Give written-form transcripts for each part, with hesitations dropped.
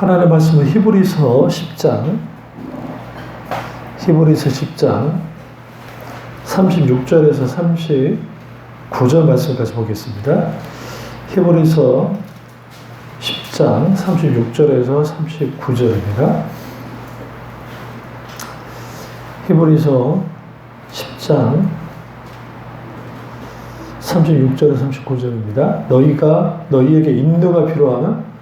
하나님의 말씀은 히브리서 10장 36절에서 39절 말씀까지 보겠습니다. 히브리서 10장 36절에서 39절입니다. 히브리서 10장 36절에서 39절입니다. 너희에게 인도가 필요하면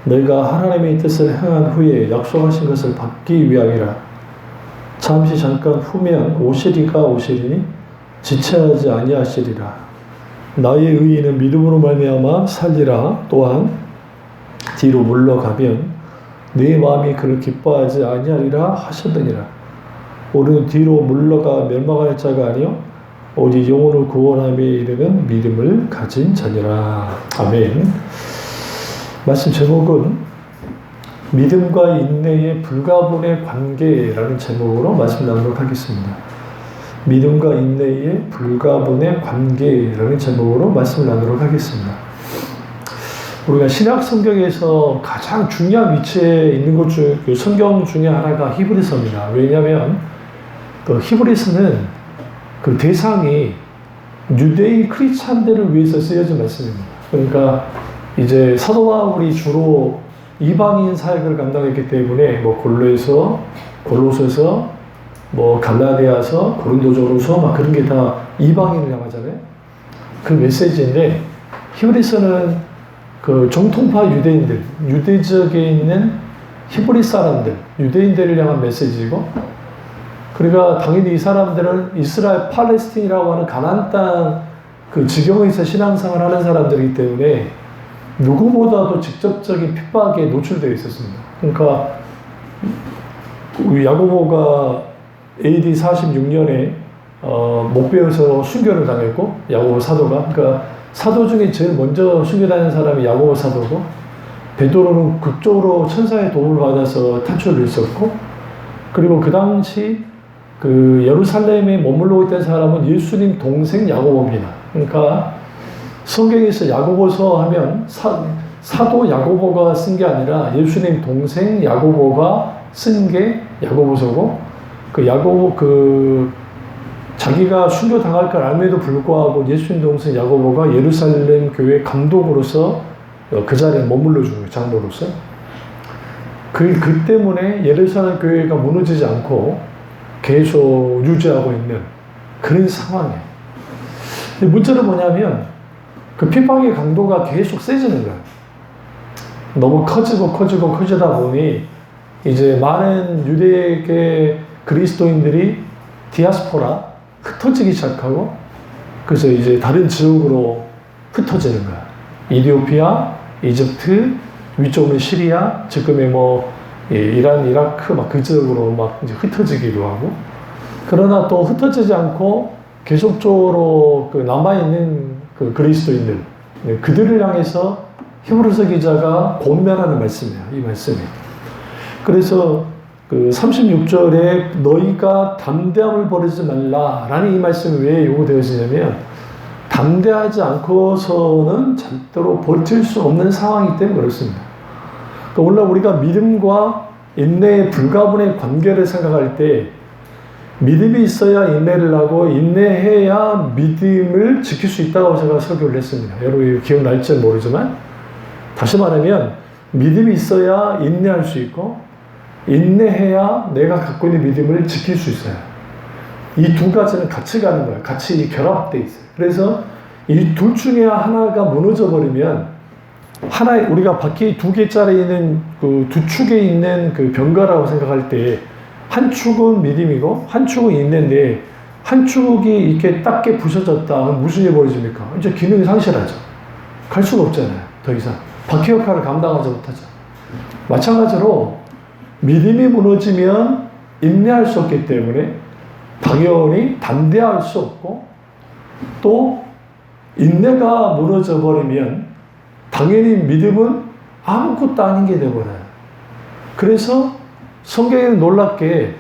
너희가 하나님의 뜻을 행한 후에 약속하신 것을 받기 위함이라. 잠시 잠깐 후면 오시리가 오시리니 지체하지 아니하시리라. 나의 의인은 믿음으로 말미암아 살리라. 또한 뒤로 물러가면 네 마음이 그를 기뻐하지 아니하리라 하셨느니라. 우리는 뒤로 물러가 멸망할 자가 아니요 오직 영혼을 구원함에 이르는 믿음을 가진 자니라. 아멘. 말씀 제목은 믿음과 인내의 불가분의 관계라는 제목으로 말씀 나누도록 하겠습니다. 믿음과 인내의 불가분의 관계라는 제목으로 말씀을 나누도록 하겠습니다. 우리가 신약 성경에서 가장 중요한 위치에 있는 것 중, 성경 중에 하나가 히브리서입니다. 왜냐하면 그 히브리서는 그 대상이 유대인 크리스찬들을 위해서 쓰여진 말씀입니다. 그러니까 이제 사도 바울이 주로 이방인 사역을 감당했기 때문에 뭐 골로새서, 뭐 갈라디아서, 고린도전후서 막 그런 게 다 이방인을 향하잖아요. 그 메시지인데 히브리서는 그 정통파 유대인들, 유대지역에 있는 히브리 사람들, 유대인들을 향한 메시지고, 그러니까 당연히 이 사람들은 이스라엘 팔레스틴이라고 하는 가나안 땅 그 지경에서 신앙생활을 하는 사람들이기 때문에 누구보다도 직접적인 핍박에 노출되어 있었습니다. 그러니까 야고보가 AD 46년에 목베어서 순교를 당했고, 야고보 사도가, 그러니까 사도 중에 제일 먼저 순교당한 사람이 야고보 사도고, 베드로는 극적으로 천사의 도움을 받아서 탈출을 했었고, 그리고 그 당시 그 예루살렘에 머물러 있던 사람은 예수님 동생 야고보입니다. 그러니까 성경에서 야고보서 하면 사도 야고보가 쓴 게 아니라 예수님 동생 야고보가 쓴 게 야고보서고, 그 야고보 자기가 순교 당할 걸 알면에도 불구하고 예수님 동생 야고보가 예루살렘 교회 감독으로서 그 자리에 머물러 준 거예요. 장로로서. 그 때문에 예루살렘 교회가 무너지지 않고 계속 유지하고 있는 그런 상황이에요. 근데 문제는 뭐냐면 그 핍박의 강도가 계속 세지는 거예요. 너무 커지다 보니 이제 많은 유대계 그리스도인들이 디아스포라 흩어지기 시작하고, 그래서 이제 다른 지역으로 흩어지는 거야. 이디오피아, 이집트, 위쪽은 시리아, 지금의 뭐 이란, 이라크 막 그 지역으로 막 이제 흩어지기도 하고, 그러나 또 흩어지지 않고 계속적으로 그 남아있는 그 그리스도인들, 그들을 향해서 히브리서 기자가 권면하는 말씀이에요. 이 말씀이. 그래서 그 36절에 너희가 담대함을 버리지 말라라는 이 말씀이 왜 요구되어지냐면, 담대하지 않고서는 절대로 버틸 수 없는 상황이기 때문에 그렇습니다. 그러니까 오늘 우리가 믿음과 인내의 불가분의 관계를 생각할 때 믿음이 있어야 인내를 하고 인내해야 믿음을 지킬 수 있다고 제가 설교를 했습니다. 여러분 기억날지 모르지만, 다시 말하면 믿음이 있어야 인내할 수 있고 인내해야 내가 갖고 있는 믿음을 지킬 수 있어요. 이 두 가지는 같이 가는 거예요. 같이 결합되어 있어요. 그래서 이 둘 중에 하나가 무너져 버리면, 우리가 바퀴 두 개짜리 있는 그 두 축에 있는 그 병가라고 생각할 때 한 축은 믿음이고 한 축은 인내인데, 한 축이 이렇게 딱게 부서졌다. 무슨 일이 벌어집니까? 이제 기능이 상실하죠. 갈 수가 없잖아요. 더 이상 바퀴 역할을 감당하지 못하죠. 마찬가지로 믿음이 무너지면 인내할 수 없기 때문에 당연히 담대할 수 없고, 또 인내가 무너져 버리면 당연히 믿음은 아무것도 아닌 게 되어버려요. 그래서 성경에는 놀랍게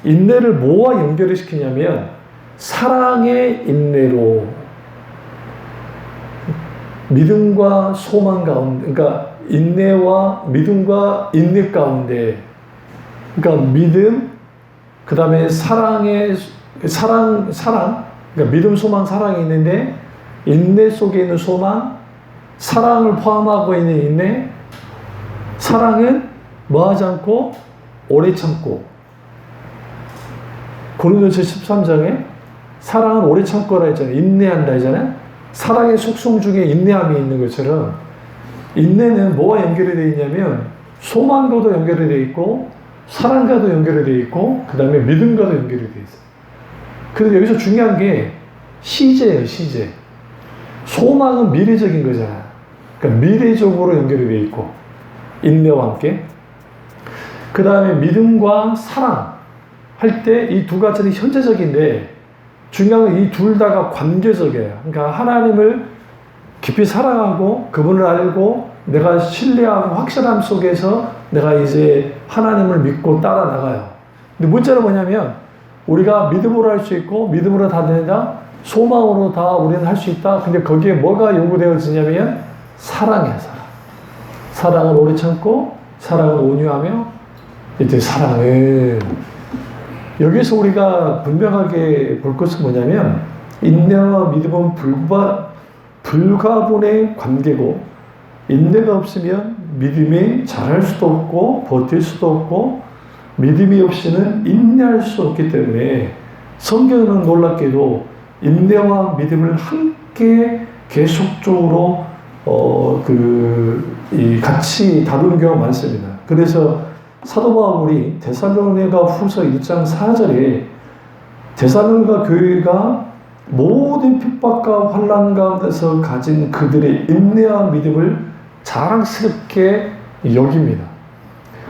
인내를 뭐와 연결을 시키냐면 사랑의 인내로, 믿음과 소망 가운데, 그러니까 인내와 믿음과 인내 가운데, 그러니까 믿음, 그 다음에 사랑, 그러니까 믿음, 소망, 사랑이 있는데 인내 속에 있는 소망, 사랑을 포함하고 있는 인내. 사랑은 뭐하지 않고 오래 참고. 고린도서 13장에 사랑은 오래 참고라 했잖아요. 인내한다 했잖아요. 사랑의 속성 중에 인내함이 있는 것처럼 인내는 뭐와 연결이 되어 있냐면 소망과도 연결이 되어 있고 사랑과도 연결이 되어 있고 그 다음에 믿음과도 연결이 되어 있어요. 그래서 여기서 중요한 게 시제예요. 시제. 소망은 미래적인 거잖아요. 그러니까 미래적으로 연결이 되어 있고 인내와 함께 그 다음에 믿음과 사랑 할 때 이 두 가지는 현재적인데 중요한 건 이 둘 다가 관계적이에요. 그러니까 하나님을 깊이 사랑하고 그분을 알고 내가 신뢰하고 확실함 속에서 내가 이제 하나님을 믿고 따라 나가요. 근데 문제는 뭐냐면 우리가 믿음으로 할 수 있고 믿음으로 다 된다. 소망으로 다 우리는 할 수 있다. 근데 거기에 뭐가 요구되어지냐면 사랑이야. 사랑. 사랑은 오래 참고 사랑은 온유하며 이제 사랑은 여기서 우리가 분명하게 볼 것은 뭐냐면 인내와 믿음은 불가분의 관계고 인내가 없으면 믿음이 잘할 수도 없고 버틸 수도 없고 믿음이 없이는 인내할 수 없기 때문에 성경은 놀랍게도 인내와 믿음을 함께 계속적으로 같이 다루는 경우가 많습니다. 그래서 사도 바울이 데살로니가 후서 1장 4절에 데살로니가 교회가 모든 핍박과 환난 가운데서 가진 그들의 인내와 믿음을 자랑스럽게 여깁니다.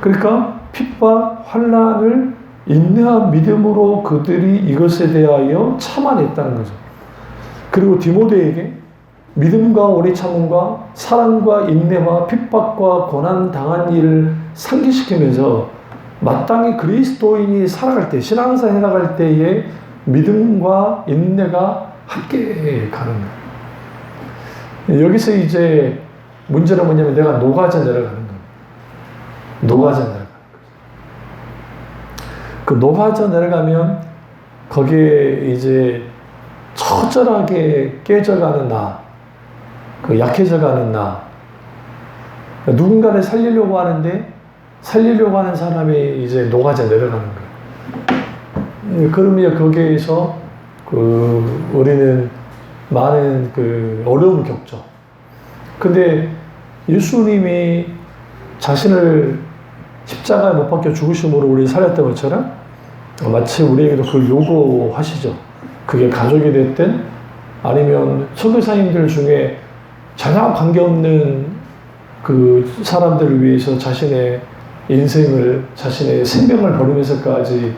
그러니까 핍박, 환난을 인내와 믿음으로 그들이 이것에 대하여 참아냈다는 거죠. 그리고 디모데에게 믿음과 오래 참음과 사랑과 인내와 핍박과 고난 당한 일을 상기시키면서 마땅히 그리스도인이 살아갈 때, 신앙생활 해나갈 때에 믿음과 인내가 함께 가는 거예요. 여기서 이제 문제는 뭐냐면 내가 노가져 내려가는 거예요. 노가져 내려가는 거예요. 그 노가져 내려가면 거기에 이제 처절하게 깨져가는 나, 그 약해져가는 나, 누군가를 살리려고 하는데 살리려고 하는 사람이 이제 노가져 내려가는 거예요. 그러면 거기에서 우리는 많은 어려움을 겪죠. 근데 예수님이 자신을 십자가에 못 박혀 죽으심으로 우리를 살렸던 것처럼 마치 우리에게도 그걸 요구하시죠. 그게 가족이 됐든 아니면 선교사님들 중에 전혀 관계없는 그 사람들을 위해서 자신의 인생을, 자신의 생명을 버리면서까지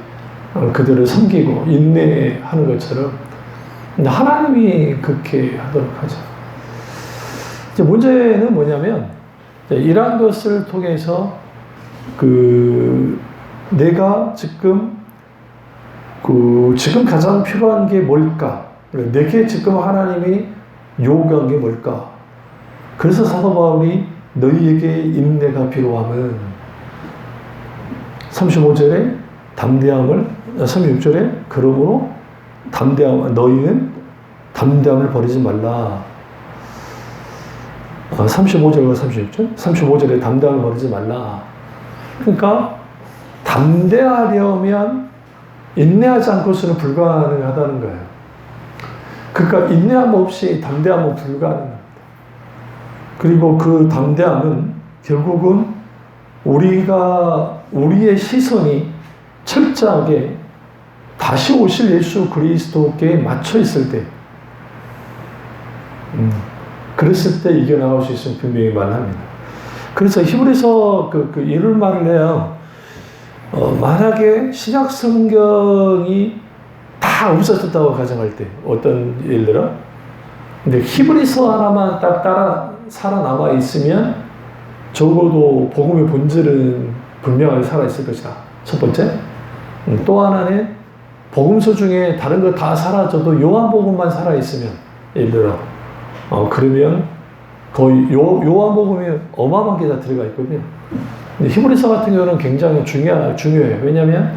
그들을 섬기고 인내하는 것처럼 근데 하나님이 그렇게 하도록 하죠. 이제 문제는 뭐냐면 이러한 것을 통해서 내가 지금 가장 필요한 게 뭘까? 내게 지금 하나님이 요구한 게 뭘까? 그래서 사도 바울이 너희에게 인내가 필요함은 35절에 담대함을 36절에 그러므로 너희는 담대함을 버리지 말라. 35절과 36절? 35절에 담대함을 버리지 말라. 그러니까 담대하려면 인내하지 않고서는 불가능하다는 거예요. 그러니까 인내함 없이 담대함은 불가능합니다. 그리고 그 담대함은 결국은 우리의 시선이 철저하게 다시 오실 예수 그리스도께 맞춰 있을 때, 그랬을 때 이겨나갈 수 있으면 분명히 말합니다. 그래서 히브리서 이런 말을 해요. 만약에 신약 성경이 다 없어졌다고 가정할 때, 어떤 예를 들어, 근데 히브리서 하나만 딱 따라 살아남아 있으면 적어도 복음의 본질은 분명하게 살아있을 것이다. 첫 번째. 또 하나는 복음서 중에 다른 거 다 사라져도 요한복음만 살아있으면, 예를 들어, 그러면 거의 요한복음에 어마어마한 게 다 들어가 있거든요. 근데 히브리서 같은 경우는 굉장히 중요해요. 왜냐하면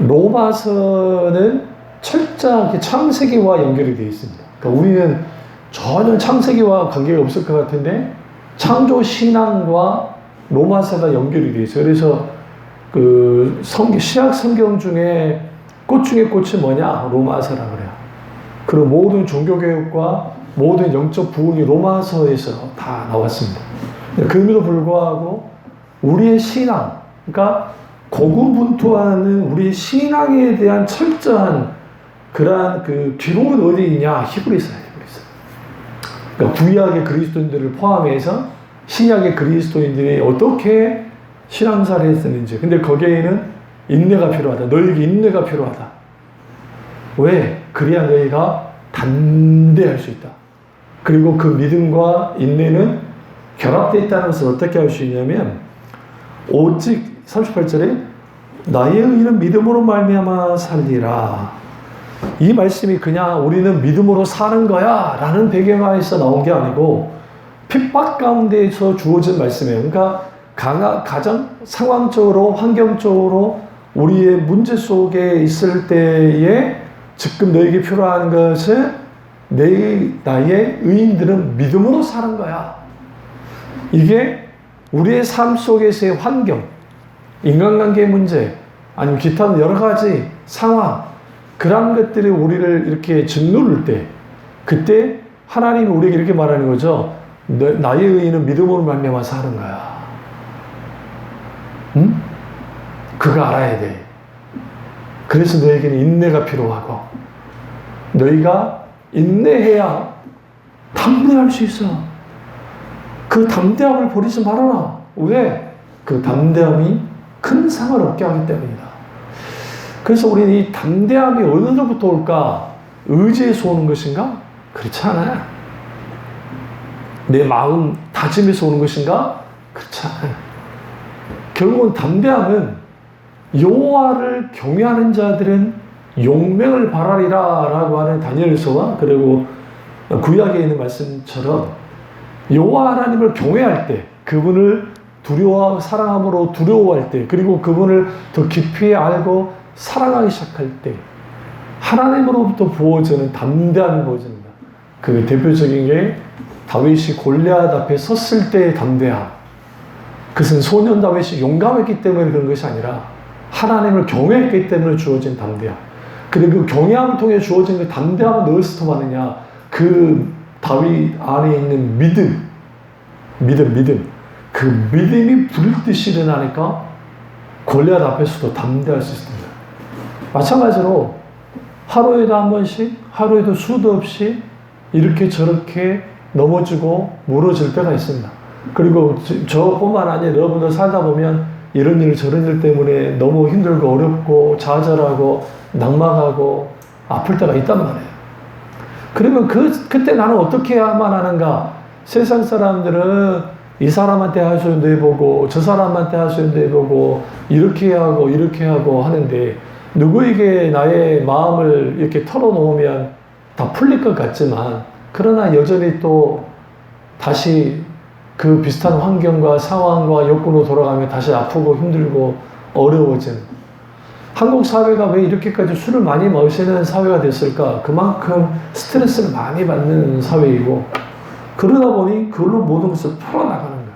로마서는 철저하게 창세기와 연결이 되어 있습니다. 그러니까 우리는 전혀 창세기와 관계가 없을 것 같은데 창조 신앙과 로마서가 연결이 되어 있어요. 그래서 그 신약 성경 중에 꽃 중에 꽃이 뭐냐? 로마서라 그래요. 그리고 모든 종교개혁과 모든 영적 부흥이 로마서에서 다 나왔습니다. 그럼에도 불구하고 우리의 신앙, 그러니까 고군분투하는 우리의 신앙에 대한 철저한 그러한 그 기록은 어디 있냐? 히브리서예요. 그러니까 구약의 그리스도인들을 포함해서 신약의 그리스도인들이 어떻게 신앙생활을 했었는지. 근데 거기에는 인내가 필요하다. 너에게 인내가 필요하다. 왜? 그래야 너희가 담대할 수 있다. 그리고 그 믿음과 인내는 결합되어 있다는 것을 어떻게 할 수 있냐면 오직 38절에 나의 의는 믿음으로 말미암아 살리라. 이 말씀이 그냥 우리는 믿음으로 사는 거야 라는 배경하에서 나온 게 아니고 핍박 가운데에서 주어진 말씀이에요. 그러니까 가정, 상황적으로, 환경적으로 우리의 문제 속에 있을 때에 지금 너에게 필요한 것은 나의 의인들은 믿음으로 사는 거야. 이게 우리의 삶 속에서의 환경, 인간관계 문제, 아니면 기타 여러 가지 상황, 그런 것들이 우리를 이렇게 짓누를 때, 그때 하나님이 우리에게 이렇게 말하는 거죠. 나의 의인은 믿음으로 말미암아 사는 거야. 응? 그거 알아야 돼. 그래서 너에게는 인내가 필요하고, 너희가 인내해야 담대할 수 있어. 그 담대함을 버리지 말아라. 왜? 그 담대함이 큰 상을 얻게 하기 때문이다. 그래서 우리는 이 담대함이 어디로부터 올까? 의지에서 오는 것인가? 그렇지 않아요. 내 마음 다짐에서 오는 것인가? 그렇지 않아요. 결국은 담대함은 여호와를 경외하는 자들은 용맹을 발하리라 라고 하는 다니엘서와 그리고 구약에 있는 말씀처럼 여호와 하나님을 경외할 때, 그분을 두려워 사랑함으로 두려워할 때, 그리고 그분을 더 깊이 알고 사랑하기 시작할 때 하나님으로부터 부어지는 담대함이 부어집니다. 그 대표적인 게 다윗이 골리앗 앞에 섰을 때의 담대함. 그것은 소년 다윗이 용감했기 때문에 그런 것이 아니라 하나님을 경외했기 때문에 주어진 담대함. 그리고 그 경외함을 통해 주어진 그 담대함은 어디서 왔느냐? 그 다윗 안에 있는 믿음. 그 믿음이 불듯이 일어나니까 골리앗 앞에서도 담대할 수 있습니다. 마찬가지로 하루에도 한 번씩, 하루에도 수도 없이 이렇게 저렇게 넘어지고 무너질 때가 있습니다. 그리고 저뿐만 아니라 여러분들 살다 보면 이런 일 저런 일 때문에 너무 힘들고 어렵고 좌절하고 낙망하고 아플 때가 있단 말이에요. 그러면 그때 나는 어떻게 해야만 하는가? 세상 사람들은 이 사람한테 할 수 있는 데 해보고 저 사람한테 할 수 있는 데 해보고 이렇게 하고 이렇게 하고 하는데 누구에게 나의 마음을 이렇게 털어놓으면 다 풀릴 것 같지만 그러나 여전히 또 다시 그 비슷한 환경과 상황과 여건으로 돌아가면 다시 아프고 힘들고 어려워지는, 한국 사회가 왜 이렇게까지 술을 많이 마시는 사회가 됐을까? 그만큼 스트레스를 많이 받는 사회이고, 그러다 보니 그걸로 모든 것을 풀어나가는 거야.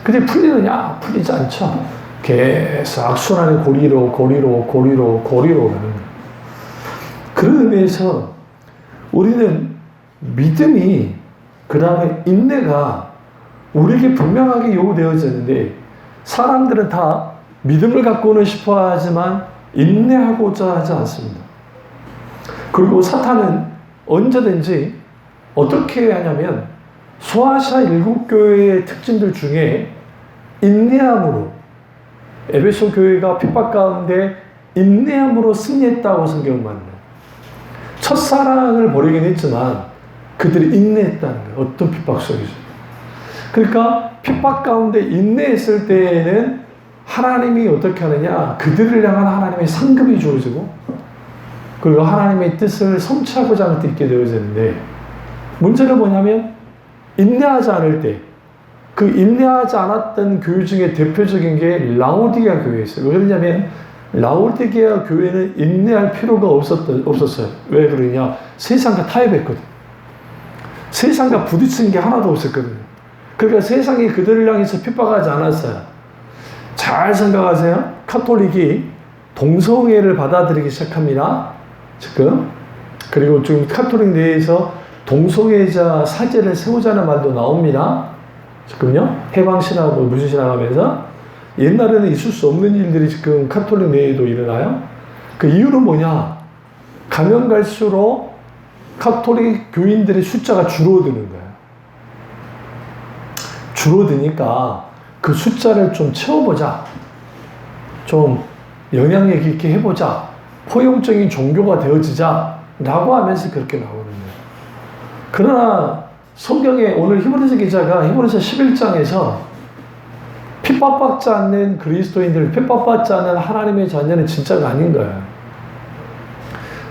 근데 풀리느냐? 풀리지 않죠. 계속 악순환의 고리로 가는 거야. 그런 의미에서 우리는 믿음이, 그 다음에 인내가 우리에게 분명하게 요구되어지는데, 사람들은 다 믿음을 갖고는 싶어 하지만 인내하고자 하지 않습니다. 그리고 사탄은 언제든지 어떻게 하냐면 소아시아 일곱 교회의 특징들 중에 인내함으로, 에베소 교회가 핍박 가운데 인내함으로 승리했다고 성경은 말합니다. 첫사랑을 버리긴 했지만 그들이 인내했다는 거예요. 어떤 핍박 속에서. 그러니까 핍박 가운데 인내했을 때에는 하나님이 어떻게 하느냐, 그들을 향한 하나님의 상급이 주어지고 그리고 하나님의 뜻을 성취하고자 할 때 있게 되어지는데, 문제는 뭐냐면 인내하지 않을 때, 그 인내하지 않았던 교회 중에 대표적인 게 라오디게아 교회였어요. 왜 그러냐면 라오디게아 교회는 인내할 필요가 없었어요. 왜 그러냐? 세상과 타협했거든. 세상과 부딪힌 게 하나도 없었거든요. 그러니까 세상이 그들을 향해서 핍박하지 않았어요. 잘 생각하세요. 카톨릭이 동성애를 받아들이기 시작합니다. 지금. 그리고 지금 카톨릭 내에서 동성애자 사제를 세우자는 말도 나옵니다. 지금요. 해방신하고 무신신앙하면서 옛날에는 있을 수 없는 일들이 지금 카톨릭 내에도 일어나요. 그 이유는 뭐냐? 가면 갈수록 카톨릭 교인들의 숫자가 줄어드는 거예요. 줄어드니까 그 숫자를 좀 채워보자. 좀 영향력 있게 해보자. 포용적인 종교가 되어지자. 라고 하면서 그렇게 나오는 거예요. 그러나 성경에 오늘 히브리서 기자가 히브리서 11장에서 핍박받지 않는 그리스도인들, 핍박받지 않는 하나님의 자녀는 진짜가 아닌 거예요.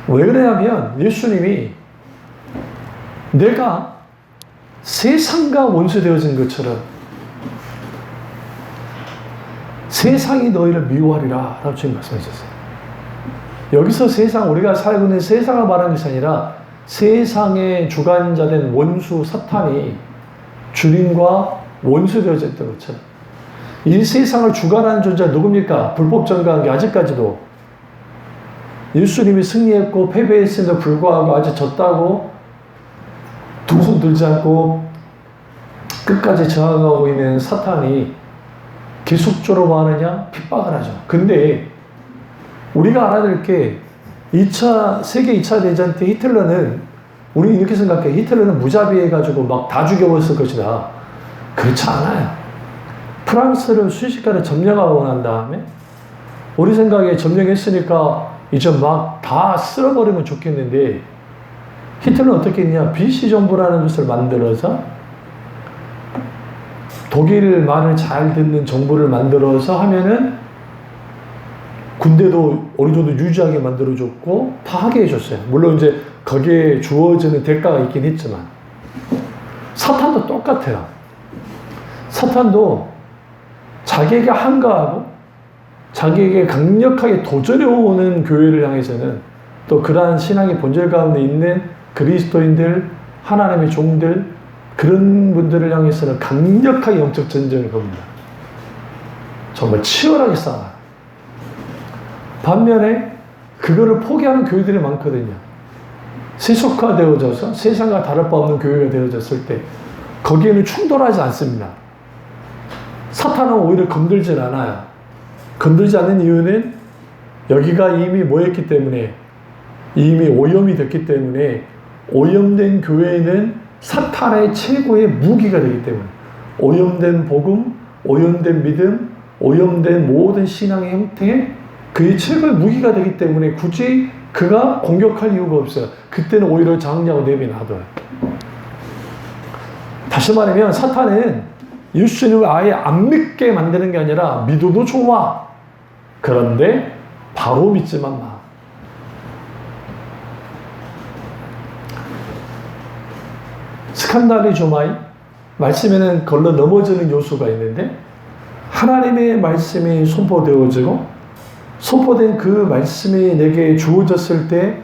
왜 그러냐면 예수님이 내가 세상과 원수되어진 것처럼 세상이 너희를 미워하리라 라고 주님 말씀하셨어요. 여기서 세상, 우리가 살고 있는 세상을 말하는 것이 아니라 세상의 주관자된 원수 사탄이 주님과 원수되어졌던 것처럼 이 세상을 주관하는 존재가 누굽니까? 불법 정관계 아직까지도 예수님이 승리했고 패배했음에도 불구하고 아직 졌다고 두 손 들지 않고 끝까지 저항하고 있는 사탄이 계속적으로 뭐 하느냐? 핍박을 하죠. 근데 우리가 알아야 될 게 세계 2차 대전 때 히틀러는 우리 이렇게 생각해. 히틀러는 무자비해가지고 막 다 죽여버렸을 것이다. 그렇지 않아요. 프랑스를 순식간에 점령하고 난 다음에 우리 생각에 점령했으니까 이제 막 다 쓸어버리면 좋겠는데 히틀러는 어떻게 했냐? BC 정부라는 것을 만들어서 독일 말을 잘 듣는 정부를 만들어서 하면은 군대도 어느 정도 유지하게 만들어줬고 다 하게 해줬어요. 물론 이제 거기에 주어지는 대가가 있긴 했지만 사탄도 똑같아요. 사탄도 자기에게 한가하고 자기에게 강력하게 도전해오는 교회를 향해서는 또 그러한 신앙의 본질 가운데 있는 그리스도인들, 하나님의 종들 그런 분들을 향해서는 강력하게 영적 전쟁을 겁니다. 정말 치열하게 싸워요. 반면에 그거를 포기하는 교회들이 많거든요. 세속화되어져서 세상과 다를 바 없는 교회가 되어졌을 때 거기에는 충돌하지 않습니다. 사탄은 오히려 건들질 않아요. 건들지 않는 이유는 여기가 이미 뭐였기 때문에 이미 오염이 됐기 때문에 오염된 교회는 사탄의 최고의 무기가 되기 때문에 오염된 복음, 오염된 믿음, 오염된 모든 신앙의 형태 그의 최고의 무기가 되기 때문에 굳이 그가 공격할 이유가 없어요. 그때는 오히려 장려하고 내비놔둬요. 다시 말하면 사탄은 예수님을 아예 안 믿게 만드는 게 아니라 믿어도 좋아. 그런데 바로 믿지만 마. 스칸달리 조마이 말씀에는 걸러 넘어지는 요소가 있는데 하나님의 말씀이 선포되어지고 선포된 그 말씀이 내게 주어졌을 때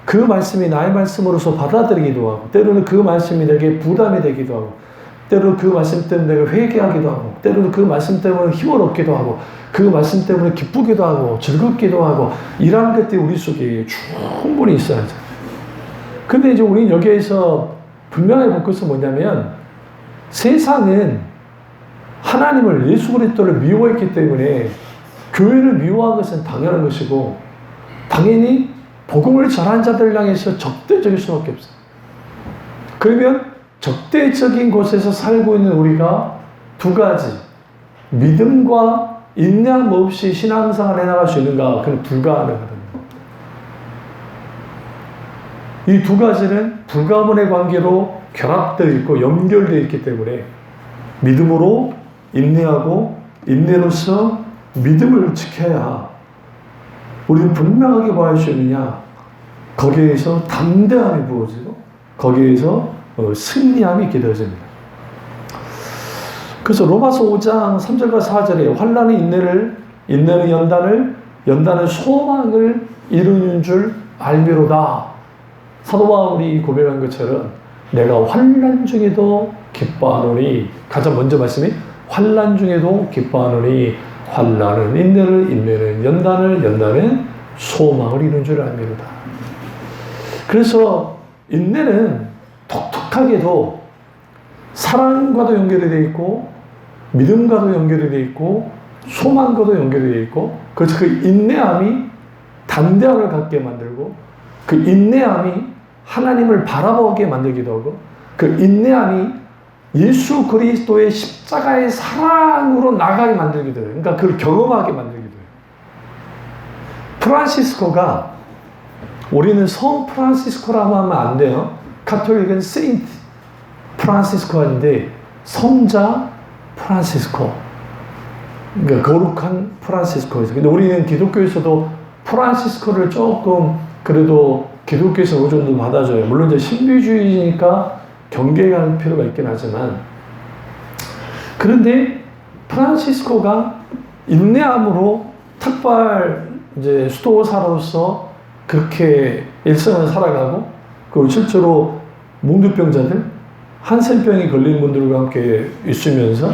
그 말씀이 나의 말씀으로서 받아들이기도 하고 때로는 그 말씀이 내게 부담이 되기도 하고 때로는 그 말씀 때문에 내가 회개하기도 하고 때로는 그 말씀 때문에 힘을 얻기도 하고 그 말씀 때문에 기쁘기도 하고 즐겁기도 하고 이러한 것들이 우리 속에 충분히 있어야죠. 근데 이제 우리는 여기에서 분명히 볼 것은 뭐냐면 세상은 하나님을 예수 그리스도를 미워했기 때문에 교회를 미워한 것은 당연한 것이고 당연히 복음을 전한 자들 향해서 적대적일 수밖에 없어요. 그러면 적대적인 곳에서 살고 있는 우리가 두 가지 믿음과 인내함 없이 신앙생활을 해나갈 수 있는가? 그건 불가능하다. 이 두 가지는 불가문의 관계로 결합되어 있고 연결되어 있기 때문에 믿음으로 인내하고 인내로서 믿음을 지켜야 우리는 분명하게 뭐 할 수 있느냐? 거기에서 담대함이 부어지고 거기에서 승리함이 있게 되어집니다. 그래서 로마서 5장 3절과 4절에 환난은 인내를, 인내는 연단을, 연단은 소망을 이루는 줄 알미로다. 사도 바울이 고백한 것처럼 내가 환난 중에도 기뻐하노니, 가장 먼저 말씀이 환난 중에도 기뻐하노니 환난은 인내를, 인내는 연단을, 연단은 소망을 이루는 줄 알미로다. 그래서 인내는 독특하게도 사랑과도 연결이 되어 있고 믿음과도 연결이 되어 있고 소망과도 연결이 되어 있고, 그래서 그 인내함이 담대함을 갖게 만들고 그 인내함이 하나님을 바라보게 만들기도 하고 그 인내함이 예수 그리스도의 십자가의 사랑으로 나가게 만들기도 해요. 그러니까 그걸 경험하게 만들기도 해요. 프란시스코가, 우리는 성 프란시스코라고 하면 안 돼요. 카톨릭은 세인트 프란시스코인데 성자 프란시스코, 그러니까 거룩한 프란시스코죠. 근데 우리는 기독교에서도 프란시스코를 조금 그래도 기독교에서 어느 정도 받아줘요. 물론 이제 신비주의니까 경계할 필요가 있긴 하지만, 그런데 프란시스코가 인내함으로 특별 이제 수도사로서 그렇게 일생을 살아가고, 그 실제로 몽두병자들, 한센병이 걸린 분들과 함께 있으면서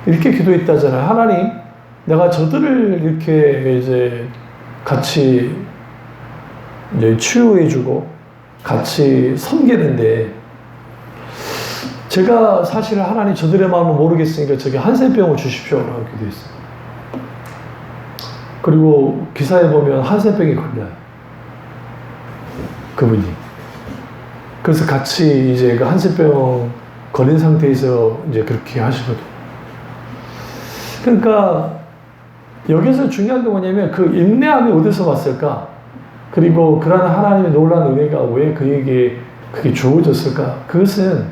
이렇게 기도했다잖아요. 하나님, 내가 저들을 이렇게 이제 같이 이제 치유해주고 같이 섬기는데, 제가 사실 하나님 저들의 마음을 모르겠으니까 저기 한센병을 주십시오라고 기도했어요. 그리고 기사에 보면 한센병이 걸려요. 그분이. 그래서 같이 이제 그 한센병 걸린 상태에서 이제 그렇게 하시거든요. 그러니까 여기서 중요한 게 뭐냐면 그 인내함이 어디서 왔을까? 그리고 그러한 하나님의 놀라운 은혜가 왜 그에게 그게 주어졌을까? 그것은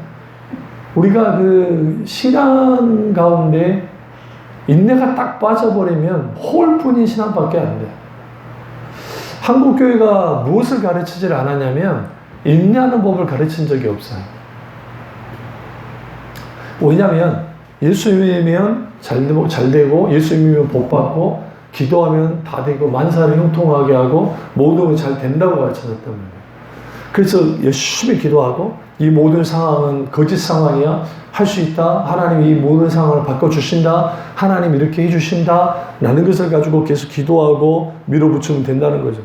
우리가 그 신앙 가운데 인내가 딱 빠져버리면 홀뿐인 신앙밖에 안 돼. 한국교회가 무엇을 가르치질 않았냐면 인내하는 법을 가르친 적이 없어요. 왜냐하면 예수 믿으면 잘 되고 예수 믿으면 복 받고 기도하면 다 되고 만사를 형통하게 하고 모든 건 잘 된다고 가르쳐놨단 말이에요. 그래서 열심히 기도하고 이 모든 상황은 거짓 상황이야. 할 수 있다. 하나님 이 모든 상황을 바꿔주신다. 하나님 이렇게 해주신다. 라는 것을 가지고 계속 기도하고 밀어붙이면 된다는 거죠.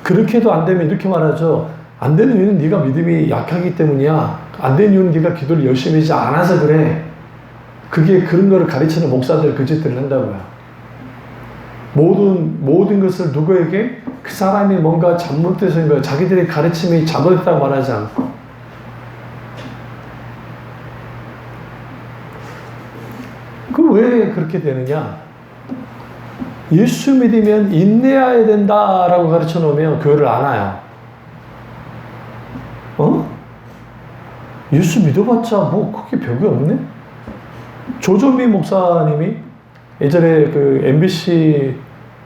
그렇게도 안 되면 이렇게 말하죠. 안 되는 이유는 네가 믿음이 약하기 때문이야. 안 되는 이유는 네가 기도를 열심히 하지 않아서 그래. 그게 그런 거를 가르치는 목사들 그 짓들을 한다고요. 모든 것을 누구에게 그 사람이 뭔가 잘못돼서인 거야. 자기들의 가르침이 잘못됐다고 말하지 않고. 그 왜 그렇게 되느냐? 예수 믿으면 인내해야 된다라고 가르쳐 놓으면 교회를 안 와요. 예수 믿어봤자 뭐 그게 별게 없네? 조정미 목사님이 예전에 그 MBC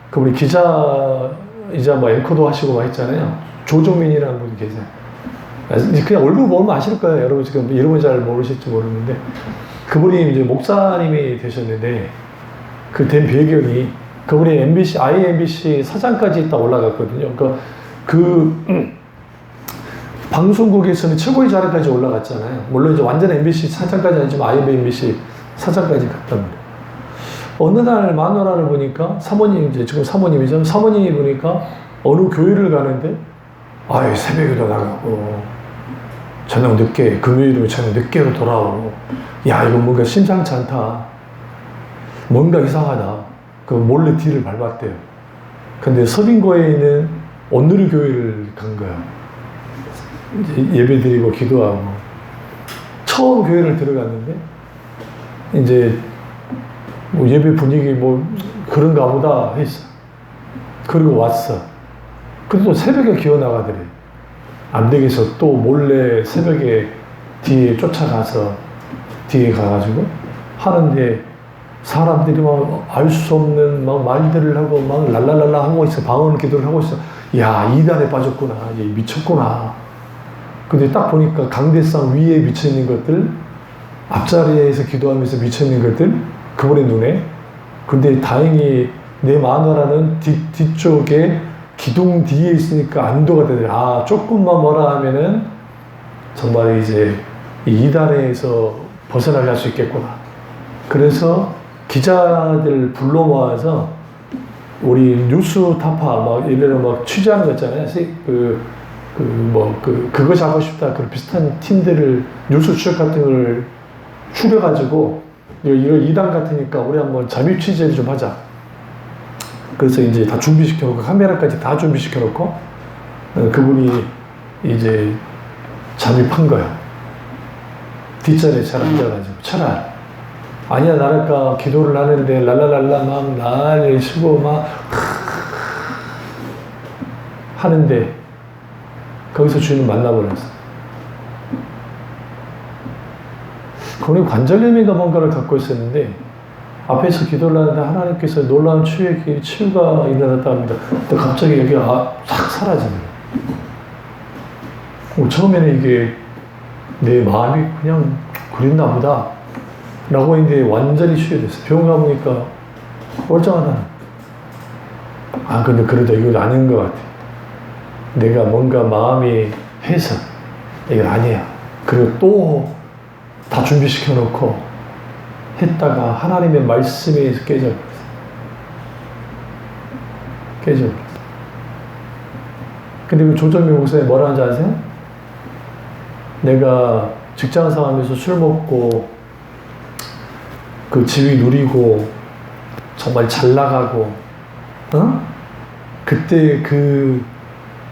그 우리 기자이자 뭐 앵커도 하시고 막 했잖아요. 조정민이라는 분이 계세요. 그냥 얼굴 보면 아실 거예요. 여러분 지금 이름은 잘 모르실지 모르는데 그분이 이제 목사님이 되셨는데 그 된 배경이 그분이 IMBC 사장까지 있다 올라갔거든요. 방송국에서는 최고의 자리까지 올라갔잖아요. 물론 이제 완전 MBC 사장까지 아니지만 IMBC 사장까지 갔단 말이에요. 어느 날 마누라를 보니까 사모님, 이제 지금 사모님이죠. 사모님이 보니까 어느 교회를 가는데, 아유, 새벽에도 나가고, 저녁 늦게, 금요일이면 저녁 늦게로 돌아오고, 야, 이거 뭔가 심상치 않다. 뭔가 이상하다. 그 몰래 뒤를 밟았대요. 근데 서빙고에 있는 온누리 교회를 간 거야. 예배 드리고 기도하고. 처음 교회를 들어갔는데, 이제, 뭐 예배 분위기 뭐 그런가 보다 했어. 그리고 왔어. 그래도 새벽에 기어 나가더래. 안 되겠어. 또 몰래 새벽에 뒤에 쫓아가서 뒤에 가가지고 하는데 사람들이 막 알 수 없는 막 말들을 하고 막 랄랄랄라 하고 있어. 방언 기도를 하고 있어. 야, 이단에 빠졌구나. 미쳤구나. 근데 딱 보니까 강대상 위에 미쳐있는 것들 앞자리에서 기도하면서 미쳐있는 것들, 그분의 눈에. 근데 다행히 내 마누라는 뒤쪽에 기둥 뒤에 있으니까 안도가 되더라. 아, 조금만 뭐라 하면은 정말 이제 이 이단에서 벗어나갈 수 있겠구나. 그래서 기자들 불러 모아서 우리 뉴스 타파, 막, 예를 들어 막 취재하는 거 있잖아요. 그거 잡고 싶다. 그런 비슷한 팀들을, 뉴스 추적 같은 걸 추려가지고, 이거 이단 같으니까 우리 한번 잠입 취재를 좀 하자. 그래서 이제 다 준비시켜놓고, 카메라까지 다 준비시켜놓고, 그분이 이제 잠입한 거야. 뒷자리에 잘 앉아가지고, 차라리. 아니야, 나랄까, 기도를 하는데, 랄랄랄라, 막, 난리 치고, 막, 하는데, 거기서 주인을 만나버렸어. 그분이 관절염인가 뭔가를 갖고 있었는데, 앞에서 기도를 하는데 하나님께서 놀라운 치유가 일어났다 합니다. 근데 갑자기 여기가 싹 사라지는 거예요. 처음에는 이게 내 마음이 그냥 그랬나 보다 라고 했는데 완전히 치유됐어요. 병원 가보니까 멀쩡하다. 아, 근데 그래도 이건 아닌 것 같아. 내가 뭔가 마음이 해서 이건 아니야. 그리고 또 다 준비시켜놓고 했다가 하나님의 말씀에 깨져버렸어. 근데 그 조정미 목사님 뭐라 하는지 아세요? 내가 직장 생활하면서 술 먹고 그 지위 누리고 정말 잘 나가고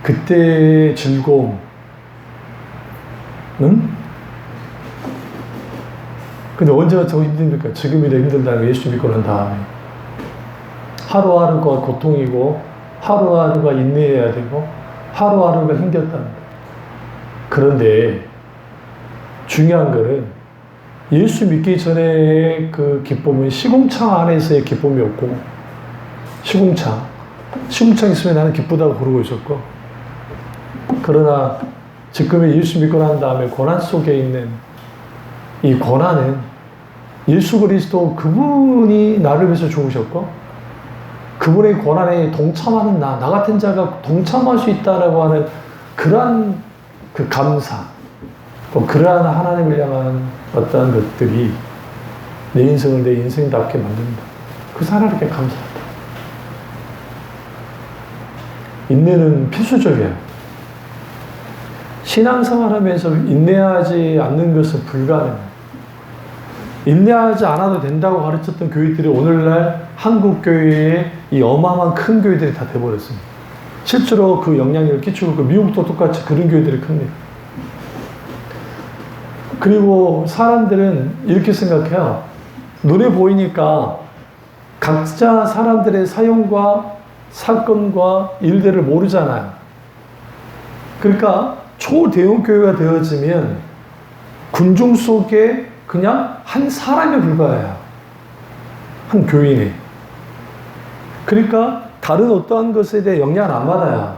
그때 즐거움, 응? 근데 언제가 더 힘듭니까? 지금이라 힘들다면 예수 믿고 난 다음에. 하루하루가 고통이고, 하루하루가 인내해야 되고, 하루하루가 힘겹답니다. 그런데 중요한 거는 예수 믿기 전에 그 기쁨은 시궁창 안에서의 기쁨이었고, 시궁창 있으면 나는 기쁘다고 그러고 있었고, 그러나 지금의 예수 믿고 난 다음에 고난 속에 있는 이 고난은 예수 그리스도 그분이 나를 위해서 죽으셨고 그분의 고난에 동참하는 나 같은 자가 동참할 수 있다라고 하는 그러한 그 감사, 또 그러한 하나님을 향한 어떤 것들이 내 인생을 내 인생답게 만든다. 그래서 하나님께 감사하다. 인내는 필수적이에요. 신앙생활 하면서 인내하지 않는 것은 불가능해요. 인내하지 않아도 된다고 가르쳤던 교회들이 오늘날 한국 교회에 이 어마어마한 큰 교회들이 다 돼버렸습니다. 실제로 그 영향력을 끼치고 그 미국도 똑같이 그런 교회들이 큽니다. 그리고 사람들은 이렇게 생각해요. 눈에 보이니까 각자 사람들의 사용과 사건과 일들을 모르잖아요. 그러니까 초대형 교회가 되어지면 군중 속에 그냥 한 사람에 불과해요. 한 교인이. 그러니까 다른 어떠한 것에 대해 영향을 안 받아요.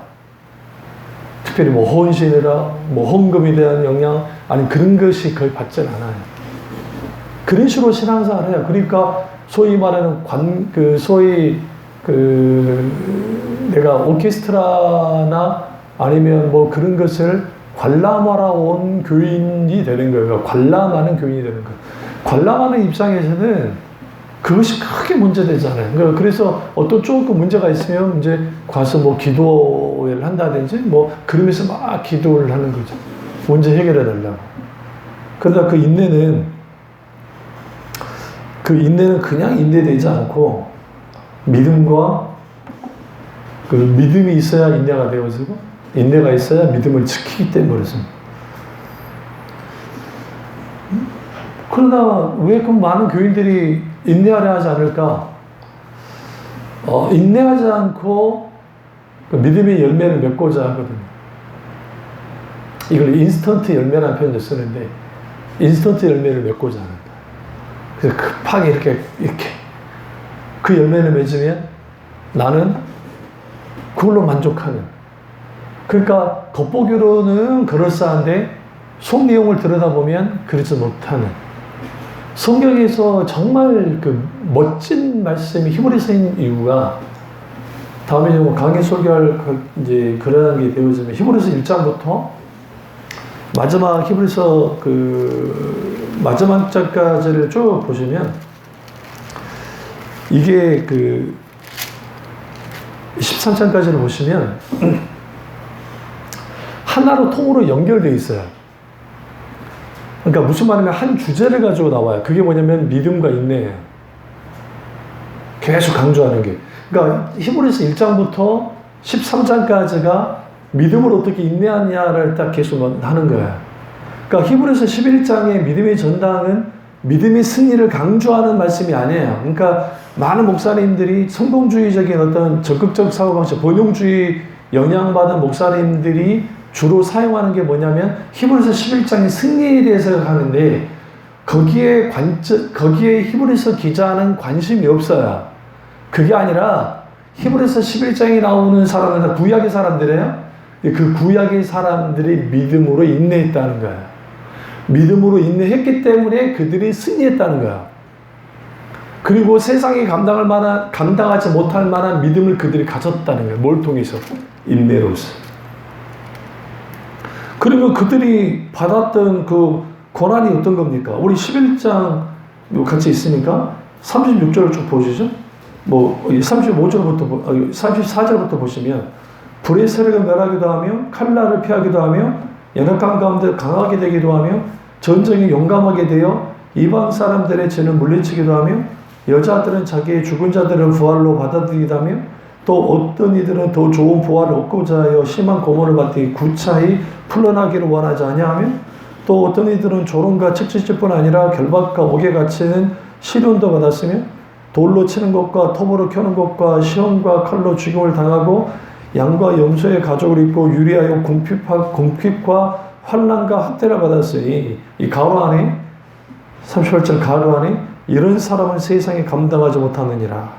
특별히 뭐 헌신이라, 뭐 헌금에 대한 영향, 아니 그런 것이 거의 받질 않아요. 그런 식으로 신앙생활을 해요. 그러니까 소위 말하는 내가 오케스트라나 아니면 뭐 그런 것을 관람하러 온 교인이 되는 거예요. 관람하는 교인이 되는 거예요. 관람하는 입장에서는 그것이 크게 문제되잖아요. 그래서 어떤 조금 문제가 있으면 이제 가서 뭐 기도를 한다든지 뭐 그러면서 막 기도를 하는 거죠. 문제 해결해 달라고. 그러다 그 인내는 그냥 인내되지 않고 믿음과 그 믿음이 있어야 인내가 되어지고 인내가 있어야 믿음을 지키기 때문에 그렇습니다. 그러나 왜 그 많은 교인들이 인내하려 하지 않을까? 인내하지 않고 그 믿음의 열매를 맺고자 하거든요. 이걸 인스턴트 열매라는 표현을 쓰는데 인스턴트 열매를 맺고자 하는 거예요. 그래서 급하게 이렇게 그 열매를 맺으면 나는 그걸로 만족하는. 그러니까 겉보기로는 그럴싸한데 속 내용을 들여다보면 그렇지 못하는 성경에서 정말 그 멋진 말씀이 히브리서인 이유가 다음에 뭐 강의 소개할 이제 그런 게 되어지면 히브리서 1장부터 마지막 히브리서 그 마지막 장까지를 쭉 보시면 이게 그 13장까지를 보시면 하나로 통으로 연결되어 있어요. 그러니까 무슨 말이냐면 한 주제를 가지고 나와요. 그게 뭐냐면 믿음과 인내예요. 계속 강조하는 게. 그러니까 히브리서 1장부터 13장까지가 믿음을 어떻게 인내하냐를 딱 계속 하는 거예요. 그러니까 히브리서 11장의 믿음의 전당은 믿음의 승리를 강조하는 말씀이 아니에요. 그러니까 많은 목사님들이 성공주의적인 어떤 적극적 사고방식, 번영주의 영향받은 목사님들이 주로 사용하는 게 뭐냐면 히브리서 11장의 승리에 대해서 하는데 거기에 히브리서 기자는 관심이 없어요. 그게 아니라 히브리서 11장에 나오는 사람은 다 구약의 사람들이에요. 그 구약의 사람들이 믿음으로 인내했다는 거예요. 믿음으로 인내했기 때문에 그들이 승리했다는 거야. 그리고 세상이 감당하지 못할 만한 믿음을 그들이 가졌다는 거예요. 뭘 통해서? 인내로서. 그러면 그들이 받았던 그 고난이 어떤 겁니까? 우리 11장 같이 있으니까 36절을 쭉 보시죠. 뭐 35절부터 34절부터 보시면 불의 세력을 멸하기도 하며 칼날을 피하기도 하며 연약한 가운데 강하게 되기도 하며 전쟁에 용감하게 되어 이방 사람들의 죄는 물리치기도 하며 여자들은 자기의 죽은 자들을 부활로 받아들이기도 하며 또 어떤 이들은 더 좋은 부활을 얻고자 하여 심한 고문을 받되 구차히 풀려나기를 원하지 아니하며 또 어떤 이들은 조롱과 책짓뿐 아니라 결박과 옥에 갇히는 시련도 받았으며 돌로 치는 것과 톱으로 켜는 것과 시험과 칼로 죽임을 당하고 양과 염소의 가죽을 입고 유리하여 궁핍과 환난과 학대를 받았으니 이 가로 안에 38절 가로 안에 이런 사람을 세상에 감당하지 못하느니라.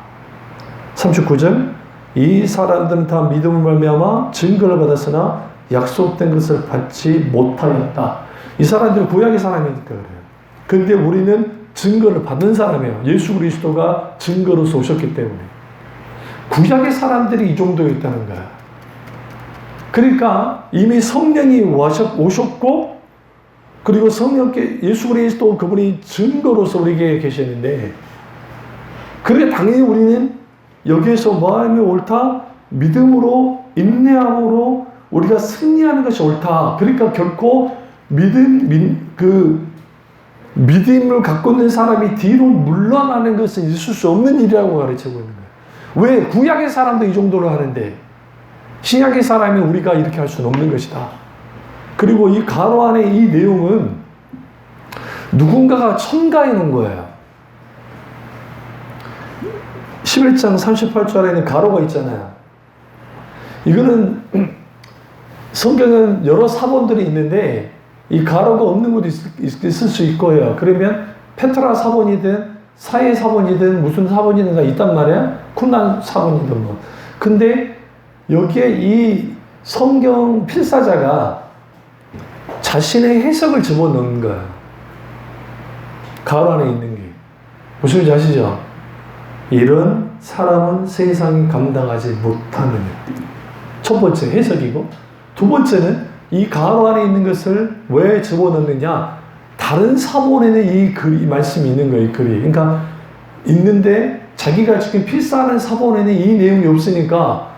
39절 이 사람들은 다 믿음을 말미암아 증거를 받았으나 약속된 것을 받지 못하였다. 이 사람들은 구약의 사람이니까 그래요. 근데 우리는 증거를 받는 사람이에요. 예수 그리스도가 증거로서 오셨기 때문에. 구약의 사람들이 이 정도였다는 거야. 그러니까 이미 성령이 오셨고 그리고 성령께 예수 그리스도 그분이 증거로서 우리에게 계시는데 그래 당연히 우리는 여기에서 마음이 옳다 믿음으로 인내함으로 우리가 승리하는 것이 옳다. 그러니까 결코 믿음을 갖고 있는 사람이 뒤로 물러나는 것은 있을 수 없는 일이라고 가르치고 있는 거예요. 왜? 구약의 사람도 이 정도로 하는데 신약의 사람이 우리가 이렇게 할 수는 없는 것이다. 그리고 이 가로 안에 이 내용은 누군가가 첨가해 놓은 거예요. 11장 38절에는 가로가 있잖아요. 이거는 성경은 여러 사본들이 있는데 이 가로가 없는 것도 있을 수 있고 해요. 그러면 페트라 사본이든 사해 사본이든 무슨 사본이든 다 있단 말이야. 쿰란 사본이든 뭐. 근데 여기에 이 성경 필사자가 자신의 해석을 집어넣는 거야. 가로 안에 있는 게. 무슨 말인지 아시죠? 이런 사람은 세상이 감당하지 못하느냐. 첫 번째 해석이고 두 번째는 이 가로 안에 있는 것을 왜 집어넣느냐. 다른 사본에는 이 말씀이 있는 거예요. 이 글이. 그러니까 있는데 자기가 지금 필사하는 사본에는 이 내용이 없으니까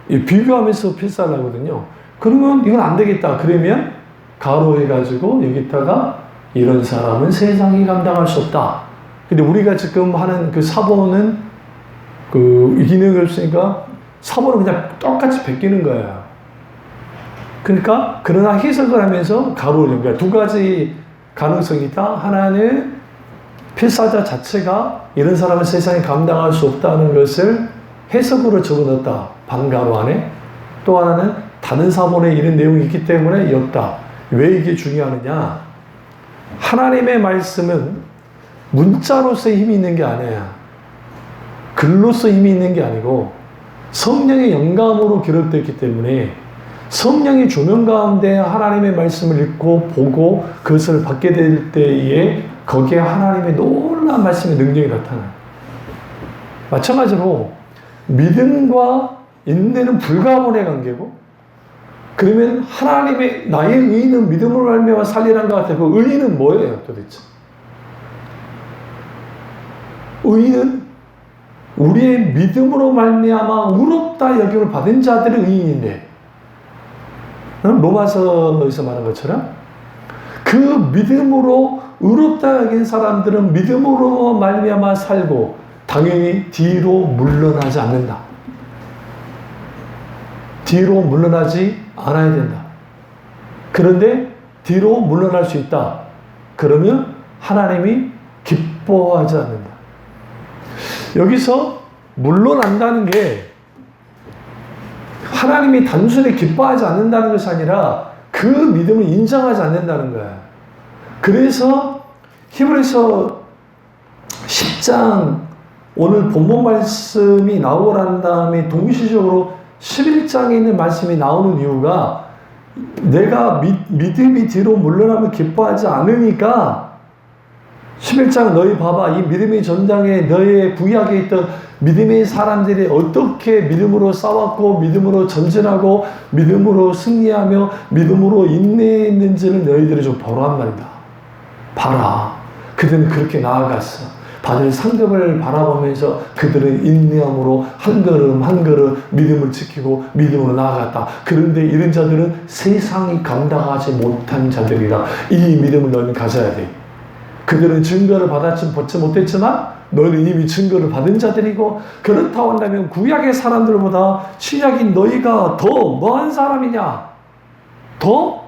비교하면서 필사를 하거든요. 그러면 이건 안 되겠다. 그러면 가로 해가지고 여기다가 이런 사람은 세상이 감당할 수 없다. 근데 우리가 지금 하는 그 사본은 그 기능이 없으니까 사본은 그냥 똑같이 베끼는 거예요. 그러니까 그러나 해석을 하면서 가로 올린 거야. 두 가지 가능성이 있다. 하나는 필사자 자체가 이런 사람은 세상에 감당할 수 없다는 것을 해석으로 적어놨다. 반가로 안에. 또 하나는 다른 사본에 이런 내용이 있기 때문에 였다. 왜 이게 중요하느냐? 하나님의 말씀은 문자로서 힘이 있는 게 아니야. 글로서 힘이 있는 게 아니고 성령의 영감으로 기록되었기 때문에 성령의 조명 가운데 하나님의 말씀을 읽고 보고 그것을 받게 될 때에 거기에 하나님의 놀라운 말씀의 능력이 나타나요. 마찬가지로 믿음과 인내는 불가분의 관계고, 그러면 하나님의 나의 의인은 믿음으로 말미암아 살리라는 것 같아요. 그 의인은 뭐예요 도대체? 의인은 우리의 믿음으로 말미암아 의롭다 여김을 받은 자들의 의인인데, 로마서에서 말한 것처럼 그 믿음으로 의롭다 여긴 사람들은 믿음으로 말미암아 살고 당연히 뒤로 물러나지 않는다. 뒤로 물러나지 않아야 된다. 그런데 뒤로 물러날 수 있다. 그러면 하나님이 기뻐하지 않는다. 여기서 물러난다는 게 하나님이 단순히 기뻐하지 않는다는 것이 아니라 그 믿음을 인정하지 않는다는 거야. 그래서 히브리서 10장 오늘 본문 말씀이 나오고 난 다음에 동시적으로 11장에 있는 말씀이 나오는 이유가, 내가 믿음이 뒤로 물러나면 기뻐하지 않으니까 11장 너희 봐봐, 이 믿음의 전장에 너의 구약에 있던 믿음의 사람들이 어떻게 믿음으로 싸웠고 믿음으로 전진하고 믿음으로 승리하며 믿음으로 인내했는지를 너희들이 좀 보란 말이다. 봐라. 그들은 그렇게 나아갔어. 받을 상급을 바라보면서 그들은 인내함으로 한 걸음 한 걸음 믿음을 지키고 믿음으로 나아갔다. 그런데 이런 자들은 세상이 감당하지 못한 자들이라. 이 믿음을 너희는 가져야 돼. 그들은 증거를 받지 못했지만 너희는 이미 증거를 받은 자들이고, 그렇다고 한다면 구약의 사람들보다 신약인 너희가 더 뭐한 사람이냐? 더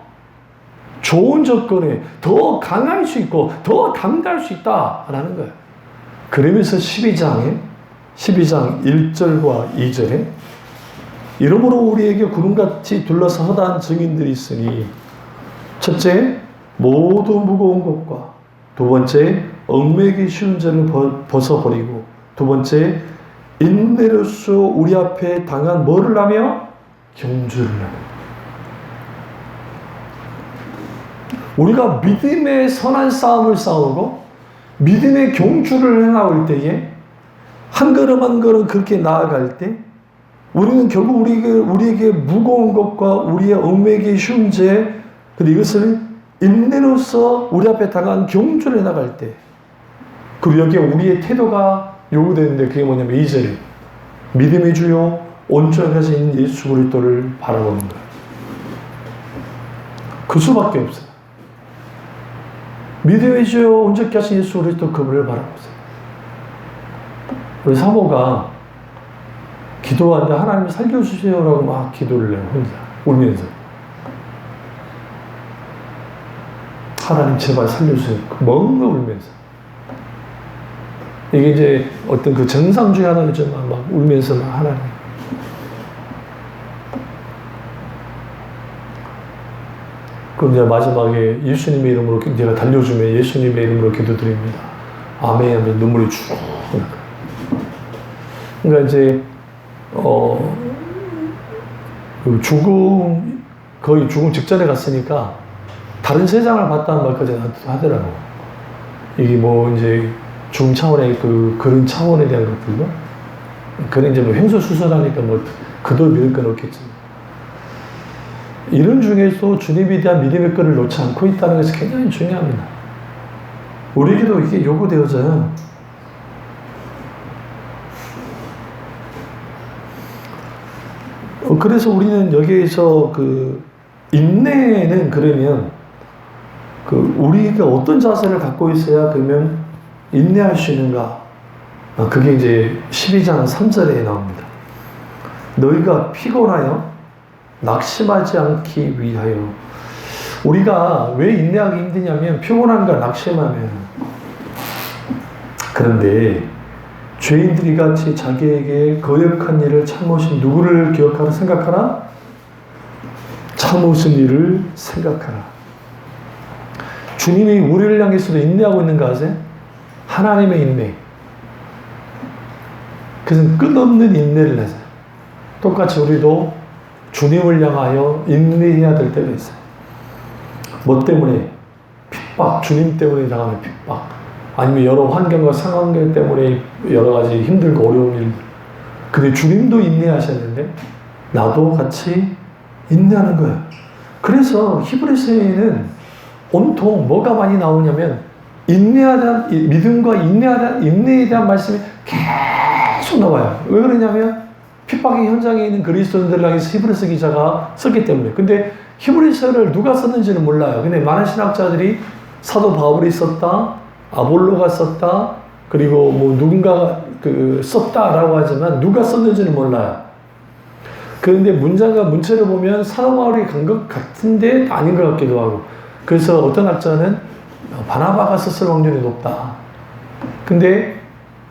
좋은 조건에 더 강할 수 있고 더 감당할 수 있다라는 거예요. 그러면서 12장 1절과 2절에 이러므로 우리에게 구름같이 둘러서 허다한 증인들이 있으니, 첫째 모두 무거운 것과, 두 번째 얽매기 쉬운 죄를 벗어버리고, 두 번째 인내로서 우리 앞에 당한 뭐를 하며? 경주를 하며. 우리가 믿음의 선한 싸움을 싸우고 믿음의 경주를 해나올 때에 한 걸음 한 걸음 그렇게 나아갈 때 우리는 결국 우리에게 무거운 것과 우리의 얽매기 쉬운 죄, 그리고 이것을 인내로서 우리 앞에 당한 경주를 해나갈 때, 그리고 여기에 우리의 태도가 요구되는데 그게 뭐냐면 2절에 믿음의 주요 온전히 하신 예수 그리스도를 바라보는 거예요. 그 수밖에 없어요. 믿음의 주요 온전히 하신 예수 그리스도 그분을 바라보세요. 우리 사모가 기도하는데 하나님 살려주세요라고 막 기도를 해요. 혼자 울면서. 하나님 제발 살려주세요. 뭔가 울면서. 이게 이제 어떤 그 정상 중에 하나겠지만 막 울면서 막 하나님. 그럼 이제 마지막에 예수님의 이름으로 제가 달려주면 예수님의 이름으로 기도드립니다. 아멘 하면 눈물이 쭉. 그러니까 이제 거의 죽음 직전에 갔으니까 다른 세상을 봤다는 말까지 하더라고. 이게 뭐 이제 죽음 차원의 그런 차원에 대한 것들도, 그런 이제 뭐 횡설수설하니까 뭐 그도 믿을 건 없겠지만, 이런 중에서 주님에 대한 믿음의 끈을 놓지 않고 있다는 것이 굉장히 중요합니다. 우리에게도 이게 요구되어져요. 그래서 우리는 여기에서 인내는 그러면 우리가 어떤 자세를 갖고 있어야 그러면 인내할 수 있는가? 그게 이제 12장 3절에 나옵니다. 너희가 피곤하여 낙심하지 않기 위하여. 우리가 왜 인내하기 힘드냐면 피곤함과 낙심하면. 그런데 죄인들이 같이 자기에게 거역한 일을 참으신 누구를 기억하라 생각하라? 참으신 일을 생각하라. 주님이 우리를 향해서도 인내하고 있는 거 아세요? 하나님의 인내. 그래서 끝없는 인내를 하세요. 똑같이 우리도 주님을 향하여 인내해야 될 때가 있어요. 뭐 때문에? 핍박, 주님 때문에 당하는 핍박, 아니면 여러 환경과 상황들 때문에 여러 가지 힘들고 어려운 일. 근데 주님도 인내하셨는데 나도 같이 인내하는 거예요. 그래서 히브리서에는 온통 뭐가 많이 나오냐면 인내하다, 믿음과 인내에 대한 말씀이 계속 나와요. 왜 그러냐면 핍박의 현장에 있는 그리스도인들을 향해서 히브리서 기자가 썼기 때문에. 근데 히브리서를 누가 썼는지는 몰라요. 근데 많은 신학자들이 사도 바울이 썼다, 아볼로가 썼다, 그리고 뭐 누군가가 썼다라고 하지만 누가 썼는지는 몰라요. 그런데 문체를 보면 사도 바울이 간 것 같은데 아닌 것 같기도 하고. 그래서 어떤 학자는 바나바가 썼을 확률이 높다. 근데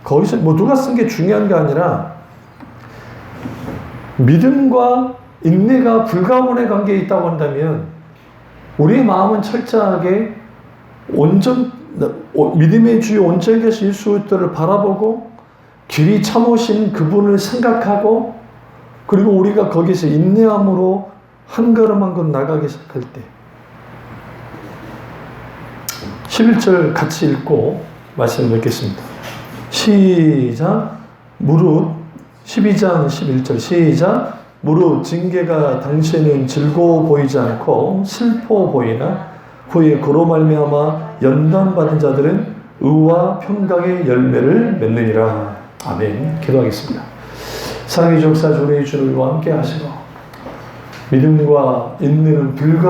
거기서 뭐 누가 쓴 게 중요한 게 아니라 믿음과 인내가 불가분의 관계에 있다고 한다면 우리의 마음은 철저하게 믿음의 주요 온전히 계신 예수 그리스도를 바라보고 길이 참으신 그분을 생각하고 그리고 우리가 거기서 인내함으로 한 걸음 한 걸음 나가기 시작할 때 11절 같이 읽고 말씀을 맺겠습니다. 시작. 무릇 12장 11절 시작. 무릇 징계가 당신은 즐거워 보이지 않고 슬퍼 보이나 후에 그로 말미암아 연단받은 자들은 의와 평강의 열매를 맺느니라. 아멘. 기도하겠습니다. 사랑의 역사 주의 주를 함께 하시고 믿음과 인내는 불가